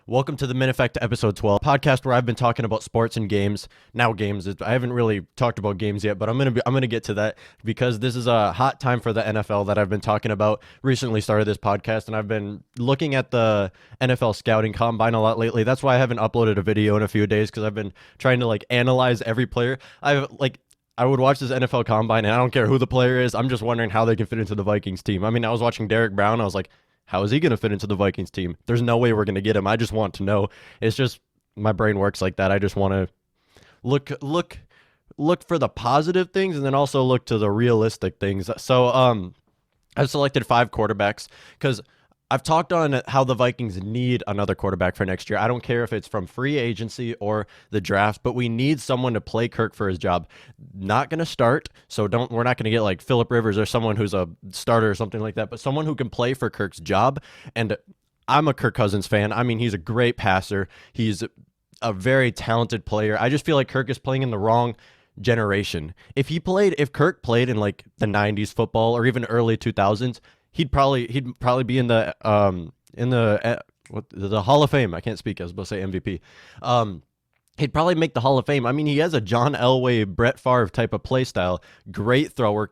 Welcome to the Min Effect episode 12 podcast where I've been talking about sports and games. Now games. I haven't really talked about games yet, but I'm gonna get to that because this is a hot time for the NFL that I've been talking about. Recently started this podcast and I've been looking at the NFL scouting combine a lot lately. That's why I haven't uploaded a video in a few days because I've been trying to analyze every player. I would watch this NFL combine and I don't care who the player is. I'm just wondering how they can fit into the Vikings team. I mean, I was watching Derek Brown. I was like, how is he going to fit into the Vikings team? There's no way we're going to get him. I just want to know. It's just my brain works like that. I just want to look for the positive things and then also look to the realistic things. So I've selected 5 quarterbacks because I've talked on how the Vikings need another quarterback for next year. I don't care if it's from free agency or the draft, but we need someone to play Kirk for his job. Not going to start, so we're not going to get like Phillip Rivers or someone who's a starter or something like that, but someone who can play for Kirk's job. And I'm a Kirk Cousins fan. I mean, he's a great passer. He's a very talented player. I just feel like Kirk is playing in the wrong generation. If Kirk played in like the 90s football or even early 2000s, he'd probably be in the Hall of Fame. I can't speak. I was supposed to say MVP. He'd probably make the Hall of Fame. I mean, he has a John Elway, Brett Favre type of play style. Great thrower,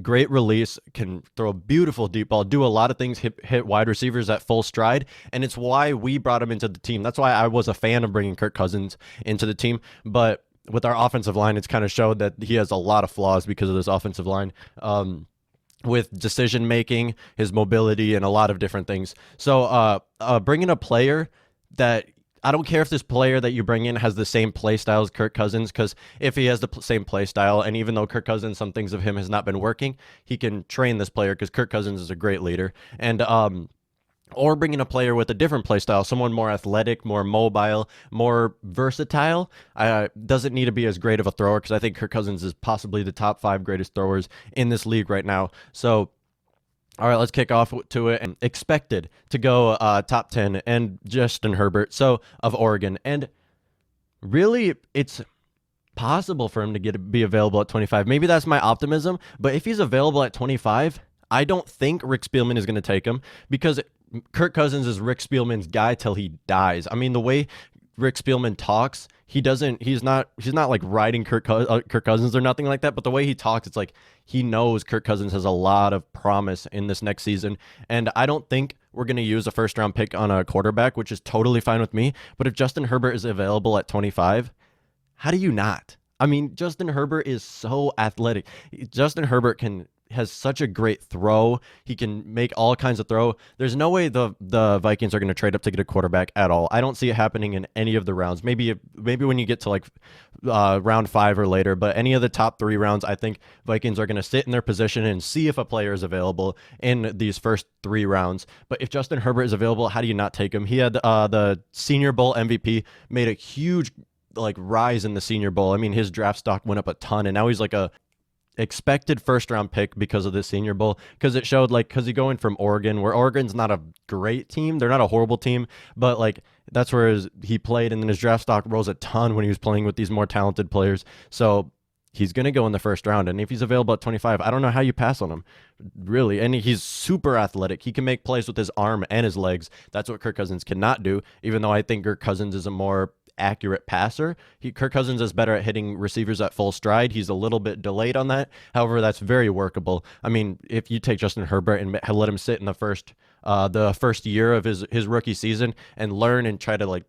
great release, can throw a beautiful deep ball, do a lot of things, hit wide receivers at full stride, and it's why we brought him into the team. That's why I was a fan of bringing Kirk Cousins into the team, but with our offensive line, it's kind of showed that he has a lot of flaws because of this offensive line. With decision making, his mobility, and a lot of different things. So bringing a player that I don't care if this player that you bring in has the same play style as Kirk Cousins, because if he has the same play style, and even though Kirk Cousins, some things of him has not been working, he can train this player because Kirk Cousins is a great leader. And or bringing a player with a different play style, someone more athletic, more mobile, more versatile. Doesn't need to be as great of a thrower because I think Kirk Cousins is possibly the top 5 greatest throwers in this league right now. So, all right, let's kick off to it. And expected to go top 10 and Justin Herbert, so of Oregon. And really, it's possible for him to be available at 25. Maybe that's my optimism, but if he's available at 25, I don't think Rick Spielman is going to take him because Kirk Cousins is Rick Spielman's guy till he dies. I mean, the way Rick Spielman talks, he's not like riding Kirk Cousins or nothing like that, but the way he talks, it's like he knows Kirk Cousins has a lot of promise in this next season, and I don't think we're going to use a first round pick on a quarterback, which is totally fine with me, but if Justin Herbert is available at 25, how do you not? I mean, Justin Herbert is so athletic. Justin Herbert has such a great throw. He can make all kinds of throw. There's no way the Vikings are going to trade up to get a quarterback at all. I don't see it happening in any of the rounds. Maybe when you get to round 5 or later, but any of the top 3 rounds, I think Vikings are going to sit in their position and see if a player is available in these first 3 rounds. But if Justin Herbert is available, how do you not take him? He had the Senior Bowl MVP, made a huge rise in the Senior Bowl. I mean, his draft stock went up a ton, and now he's like a expected first round pick because of the Senior Bowl, because it showed because he going from Oregon, where Oregon's not a great team, they're not a horrible team, but that's where he played, and then his draft stock rose a ton when he was playing with these more talented players. So he's going to go in the first round, and if he's available at 25, I don't know how you pass on him, really. And he's super athletic. He can make plays with his arm and his legs. That's what Kirk Cousins cannot do, even though I think Kirk Cousins is a more accurate passer. Kirk Cousins is better at hitting receivers at full stride. He's a little bit delayed on that. However, that's very workable. I mean, if you take Justin Herbert and let him sit in the first year of his rookie season and learn and try to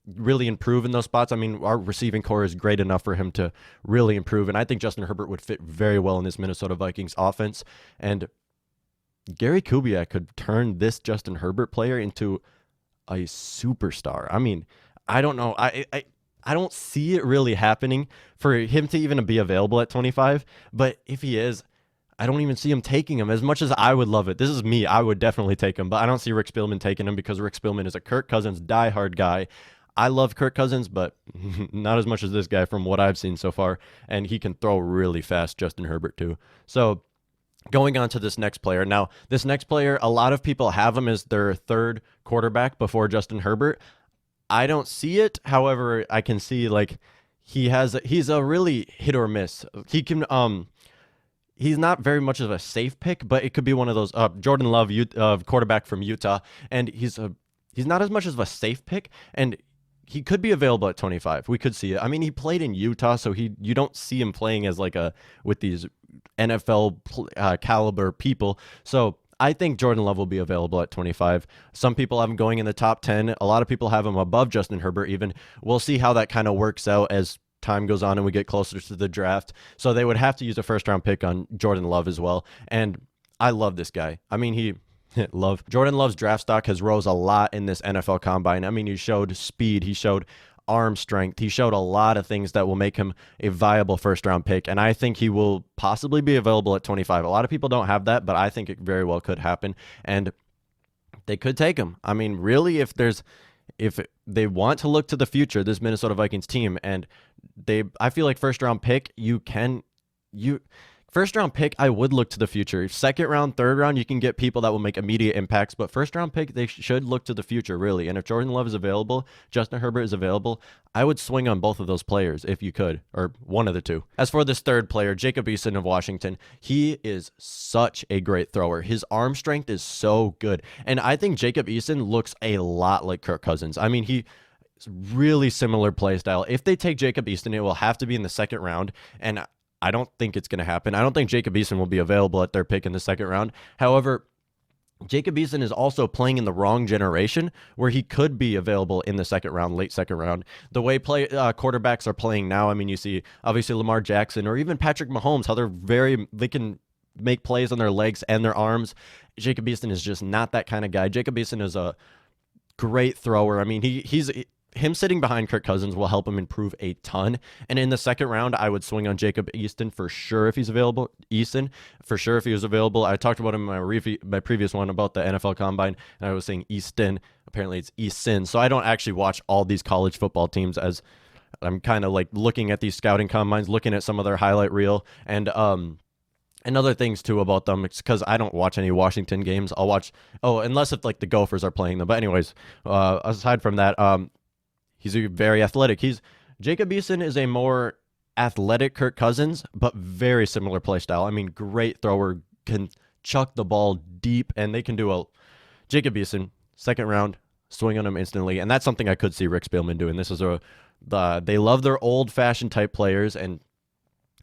really improve in those spots. I mean, our receiving core is great enough for him to really improve, and I think Justin Herbert would fit very well in this Minnesota Vikings offense. And Gary Kubiak could turn this Justin Herbert player into a superstar. I mean, I don't know. I don't see it really happening for him to even be available at 25. But if he is, I don't even see him taking him. As much as I would love it, this is me, I would definitely take him. But I don't see Rick Spielman taking him because Rick Spielman is a Kirk Cousins diehard guy. I love Kirk Cousins, but not as much as this guy from what I've seen so far. And he can throw really fast, Justin Herbert too. So going on to this next player. Now, this next player, a lot of people have him as their 3rd quarterback before Justin Herbert. I don't see it. However, I can see he's a really hit or miss. He can he's not very much of a safe pick, but it could be one of those Jordan Love quarterback from Utah, and he's a he's not as much of a safe pick, and he could be available at 25. We could see it. I mean, he played in Utah, so you don't see him playing as like a with these NFL caliber people. So I think Jordan Love will be available at 25. Some people have him going in the top 10. A lot of people have him above Justin Herbert even. We'll see how that kind of works out as time goes on and we get closer to the draft. So they would have to use a first round pick on Jordan Love as well. And I love this guy. I mean, Jordan Love's draft stock has rose a lot in this NFL combine. I mean, he showed speed, he showed arm strength, he showed a lot of things that will make him a viable first round pick, and I think he will possibly be available at 25. A lot of people don't have that, but I think it very well could happen, and they could take him. I mean, really, if they want to look to the future, this Minnesota Vikings team, and I feel like first round pick, first round pick, I would look to the future. Second round, third round, you can get people that will make immediate impacts. But first round pick, they should look to the future, really. And if Jordan Love is available, Justin Herbert is available, I would swing on both of those players if you could, or one of the two. As for this third player, Jacob Eason of Washington, he is such a great thrower. His arm strength is so good. And I think Jacob Eason looks a lot like Kirk Cousins. I mean, he's really similar play style. If they take Jacob Eason, it will have to be in the second round. And I don't think it's going to happen. I don't think Jacob Eason will be available at their pick in the second round. However, Jacob Eason is also playing in the wrong generation where he could be available in the second round, late second round. The way quarterbacks are playing now, I mean, you see obviously Lamar Jackson or even Patrick Mahomes, how they can make plays on their legs and their arms. Jacob Eason is just not that kind of guy. Jacob Eason is a great thrower. I mean, him sitting behind Kirk Cousins will help him improve a ton. And in the second round, I would swing on Jacob Eason for sure if he's available. Eason, for sure if he was available. I talked about him in my previous one about the NFL Combine, and I was saying Easton. Apparently it's Eason. So I don't actually watch all these college football teams, as I'm kind of like looking at these scouting combines, looking at some of their highlight reel, and other things too about them. It's because I don't watch any Washington games. I'll watch, unless if like the Gophers are playing them. But anyways, aside from that, he's very athletic. Jacob Eason is a more athletic Kirk Cousins, but very similar play style. I mean, great thrower, can chuck the ball deep, and they can do Jacob Eason, second round, swing on him instantly. And that's something I could see Rick Spielman doing. They love their old-fashioned type players, and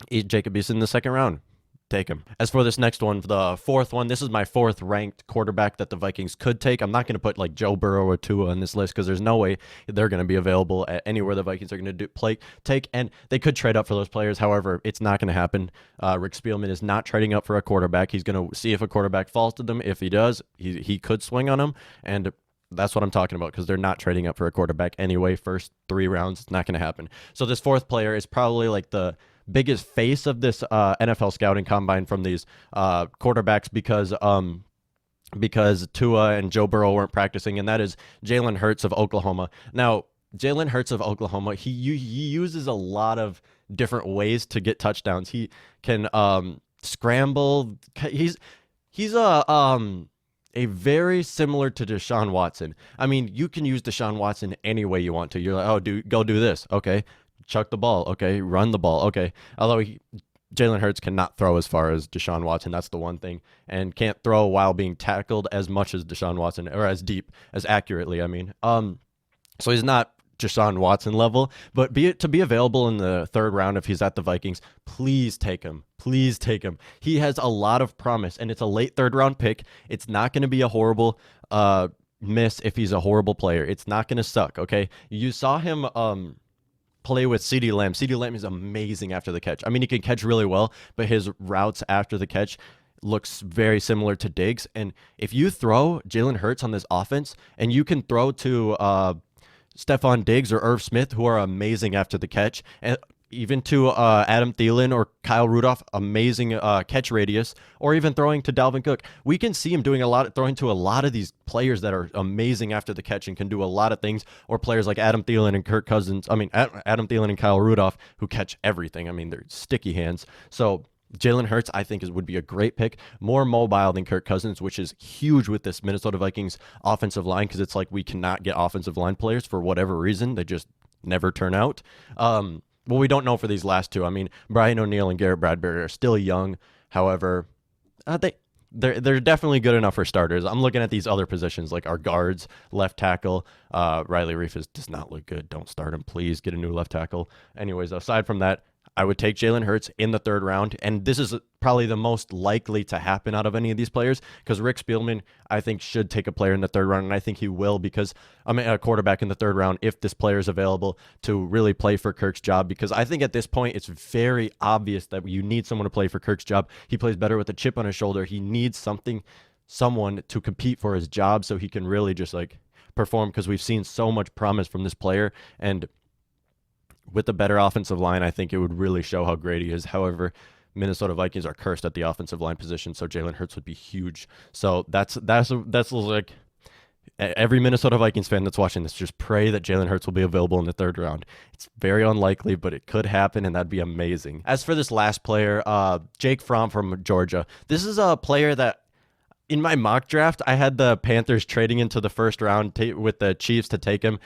Jacob Eason in the second round. Take him. As for this next one, the fourth one, this is my fourth ranked quarterback that the Vikings could take. I'm not going to put like Joe Burrow or Tua on this list because there's no way they're going to be available at anywhere the Vikings are going to take, and they could trade up for those players. However, it's not going to happen. Rick Spielman is not trading up for a quarterback. He's going to see if a quarterback falls to them. If he does, he could swing on him, and that's what I'm talking about because they're not trading up for a quarterback anyway. First 3 rounds, it's not going to happen. So this fourth player is probably like the biggest face of this NFL scouting combine from these quarterbacks because Tua and Joe Burrow weren't practicing, and that is Jalen Hurts of Oklahoma. Now, Jalen Hurts of Oklahoma, he uses a lot of different ways to get touchdowns. He can scramble. He's a very similar to Deshaun Watson. I mean, you can use Deshaun Watson any way you want to. You're like, go do this. Okay. Chuck the ball. Okay. Run the ball. Okay. Although Jalen Hurts cannot throw as far as Deshaun Watson. That's the one thing. And can't throw while being tackled as much as Deshaun Watson, or as deep, as accurately, I mean. So he's not Deshaun Watson level, but to be available in the third round if he's at the Vikings, please take him. Please take him. He has a lot of promise, and it's a late third round pick. It's not going to be a horrible miss if he's a horrible player. It's not going to suck, okay? You saw him play with CeeDee Lamb. CeeDee Lamb is amazing after the catch. I mean, he can catch really well, but his routes after the catch looks very similar to Diggs. And if you throw Jalen Hurts on this offense, and you can throw to Stephon Diggs or Irv Smith, who are amazing after the catch, and even to Adam Thielen or Kyle Rudolph, amazing catch radius, or even throwing to Dalvin Cook. We can see him doing throwing to a lot of these players that are amazing after the catch and can do a lot of things, or players like Adam Thielen and Kirk Cousins. I mean, Adam Thielen and Kyle Rudolph, who catch everything. I mean, they're sticky hands. So Jalen Hurts, I think, would be a great pick. More mobile than Kirk Cousins, which is huge with this Minnesota Vikings offensive line, because it's like we cannot get offensive line players for whatever reason. They just never turn out. Well, we don't know for these last two. I mean, Brian O'Neill and Garrett Bradbury are still young. However, they're definitely good enough for starters. I'm looking at these other positions like our guards, left tackle. Riley Reef does not look good. Don't start him, please. Get a new left tackle. Anyways, aside from that, I would take Jalen Hurts in the third round, and this is probably the most likely to happen out of any of these players because Rick Spielman, I think, should take a player in the third round, and I think he will because a quarterback in the third round if this player is available to really play for Kirk's job because I think at this point it's very obvious that you need someone to play for Kirk's job. He plays better with a chip on his shoulder. He needs someone to compete for his job so he can really just like perform because we've seen so much promise from this player, and with a better offensive line, I think it would really show how great he is. However, Minnesota Vikings are cursed at the offensive line position, so Jalen Hurts would be huge. So that's like every Minnesota Vikings fan that's watching this, just pray that Jalen Hurts will be available in the third round. It's very unlikely, but it could happen, and that'd be amazing. As for this last player, Jake Fromm from Georgia, this is a player that in my mock draft, I had the Panthers trading into the first round with the Chiefs to take him.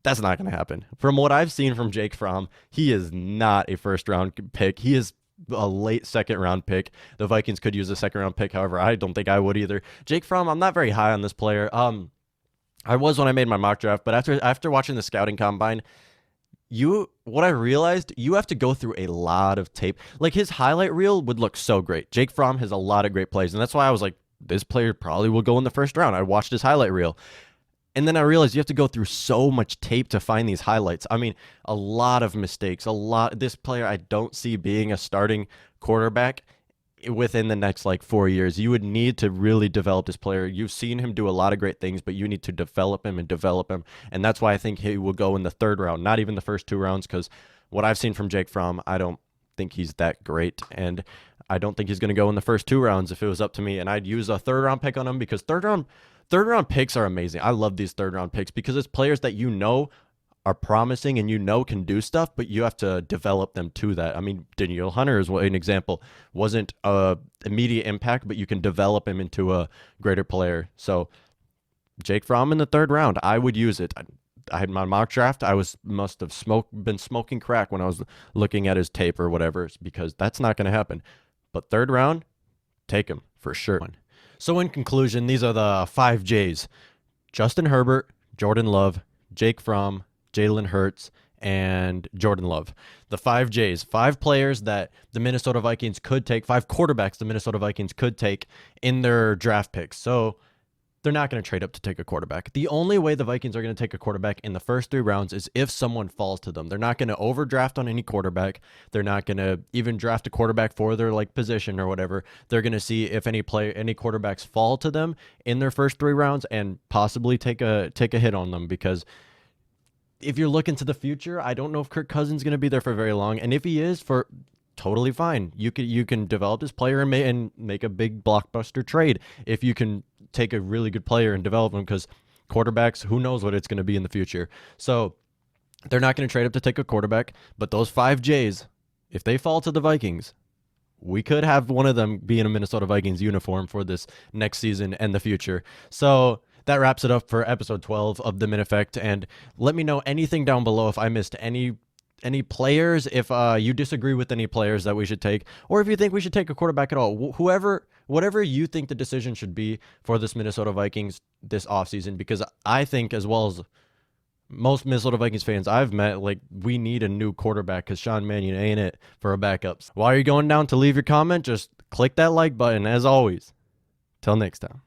That's not going to happen. From what I've seen from Jake Fromm, he is not a first-round pick. He is a late second-round pick. The Vikings could use a second-round pick. However, I don't think I would either. Jake Fromm, I'm not very high on this player. I was when I made my mock draft, but after watching the scouting combine, what I realized, you have to go through a lot of tape. Like his highlight reel would look so great. Jake Fromm has a lot of great plays, and that's why I was like, this player probably will go in the first round. I watched his highlight reel. And then I realized you have to go through so much tape to find these highlights. I mean, a lot of mistakes, This player I don't see being a starting quarterback within the next like 4 years. You would need to really develop this player. You've seen him do a lot of great things, but you need to develop him. And that's why I think he will go in the third round, not even the first 2 rounds, because what I've seen from Jake Fromm, I don't think he's that great. And I don't think he's going to go in the first 2 rounds if it was up to me. And I'd use a third round pick on him because third round picks are amazing. I love these third round picks because it's players that are promising and can do stuff, but you have to develop them to that. I mean, Danielle Hunter is an example. Wasn't a immediate impact, but you can develop him into a greater player. So Jake Fromm in the third round, I would use it. I had my mock draft. I must have been smoking crack when I was looking at his tape or whatever, because that's not going to happen. But third round, take him for sure. So in conclusion, these are the 5 J's: Justin Herbert, Jordan Love, Jake Fromm, Jalen Hurts, and Jordan Love. The 5 J's, 5 players that the Minnesota Vikings could take, 5 quarterbacks the Minnesota Vikings could take in their draft picks. So they're not going to trade up to take a quarterback. The only way the Vikings are going to take a quarterback in the first 3 rounds is if someone falls to them. They're not going to overdraft on any quarterback. They're not going to even draft a quarterback for their position or whatever. They're going to see if any quarterbacks fall to them in their first 3 rounds and possibly take a hit on them, because if you're looking to the future, I don't know if Kirk Cousins is going to be there for very long, and if he is, totally fine. You can develop this player and make a big blockbuster trade if you can take a really good player and develop them, because quarterbacks, who knows what it's going to be in the future. So they're not going to trade up to take a quarterback, but those 5 J's, if they fall to the Vikings, we could have one of them be in a Minnesota Vikings uniform for this next season and the future. So that wraps it up for episode 12 of The Min Effect, and let me know anything down below if I missed any players, if you disagree with any players that we should take, or if you think we should take a quarterback at all. Whatever you think the decision should be for this Minnesota Vikings this offseason, because I think, as well as most Minnesota Vikings fans I've met, we need a new quarterback because Sean Mannion ain't it for a backup. While you're going down to leave your comment, just click that like button. As always, till next time.